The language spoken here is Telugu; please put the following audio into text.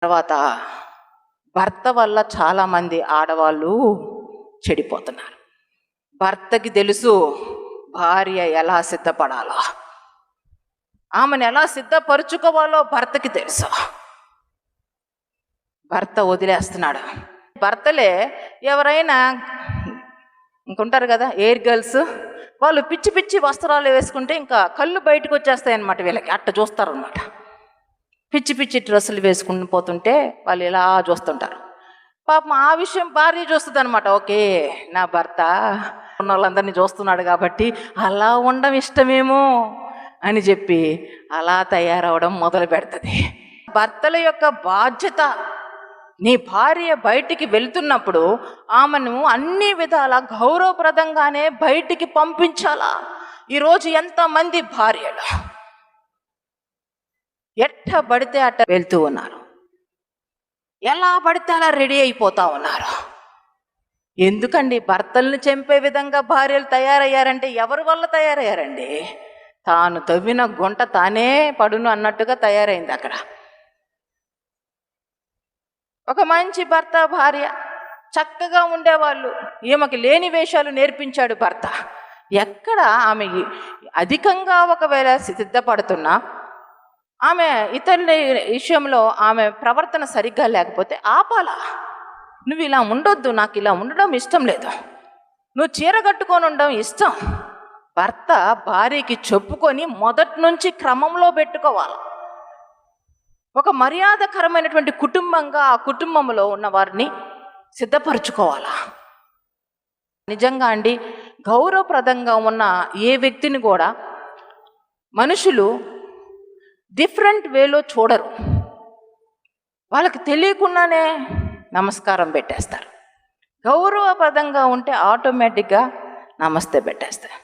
తర్వాత భర్త వల్ల చాలామంది ఆడవాళ్ళు చెడిపోతున్నారు. భర్తకి తెలుసు భార్య ఎలా సిద్ధపడాలో, ఆమెను ఎలా సిద్ధపరుచుకోవాలో భర్తకి తెలుసు. భర్త వదిలేస్తున్నాడు. భర్తలే ఎవరైనా ఇంకుంటారు కదా ఎయిర్ గర్ల్స్, వాళ్ళు పిచ్చి పిచ్చి వస్త్రాలు వేసుకుంటే ఇంకా కళ్ళు బయటకు వచ్చేస్తాయి అన్నమాట. వీళ్ళకి అట్ట చూస్తారు అనమాట. పిచ్చి పిచ్చి డ్రెస్సులు వేసుకుని పోతుంటే వాళ్ళు ఇలా చూస్తుంటారు. పాపం ఆ విషయం భార్య చూస్తుంది అనమాట. ఓకే, నా భర్త ఉన్న వాళ్ళందరినీ చూస్తున్నాడు కాబట్టి అలా ఉండడం ఇష్టమేమో అని చెప్పి అలా తయారవడం మొదలు పెడుతుంది. భర్తల యొక్క బాధ్యత, నీ భార్య బయటికి వెళ్తున్నప్పుడు ఆమెను అన్ని విధాల గౌరవప్రదంగానే బయటికి పంపించాలా. ఈరోజు ఎంతమంది భార్యలు ఎట్ట పడితే అట్ట వెళ్తూ ఉన్నారు, ఎలా పడితే అలా రెడీ అయిపోతా ఉన్నారు. ఎందుకండి భర్తల్ని చంపే విధంగా భార్యలు తయారయ్యారంటే ఎవరి వల్ల తయారయ్యారండి? తాను తవ్విన గుంట తానే పడును అన్నట్టుగా తయారైంది అక్కడ. ఒక మంచి భర్త భార్య చక్కగా ఉండేవాళ్ళు, ఈమెకి లేని వేషాలు నేర్పించాడు భర్త. ఎక్కడ ఆమె అధికంగా ఒకవేళ సిద్ధపడుతున్నా, ఆమె ఇతరుల విషయంలో ఆమె ప్రవర్తన సరిగ్గా లేకపోతే ఆపాలా. నువ్వు ఇలా ఉండొద్దు, నాకు ఇలా ఉండడం ఇష్టం లేదు, నువ్వు చీర కట్టుకొని ఉండడం ఇష్టం. భర్త భార్యకి చెప్పుకొని మొదటి నుంచి క్రమంలో పెట్టుకోవాలి. ఒక మర్యాదకరమైనటువంటి కుటుంబంగా ఆ కుటుంబంలో ఉన్న వారిని సిద్ధపరచుకోవాలా. నిజంగా అండి, గౌరవప్రదంగా ఉన్న ఏ వ్యక్తిని కూడా మనుషులు డిఫరెంట్ వేలో చూడరు. వాళ్ళకి తెలియకుండానే నమస్కారం పెట్టేస్తారు. గౌరవప్రదంగా ఉంటే ఆటోమేటిక్గా నమస్తే పెట్టేస్తారు.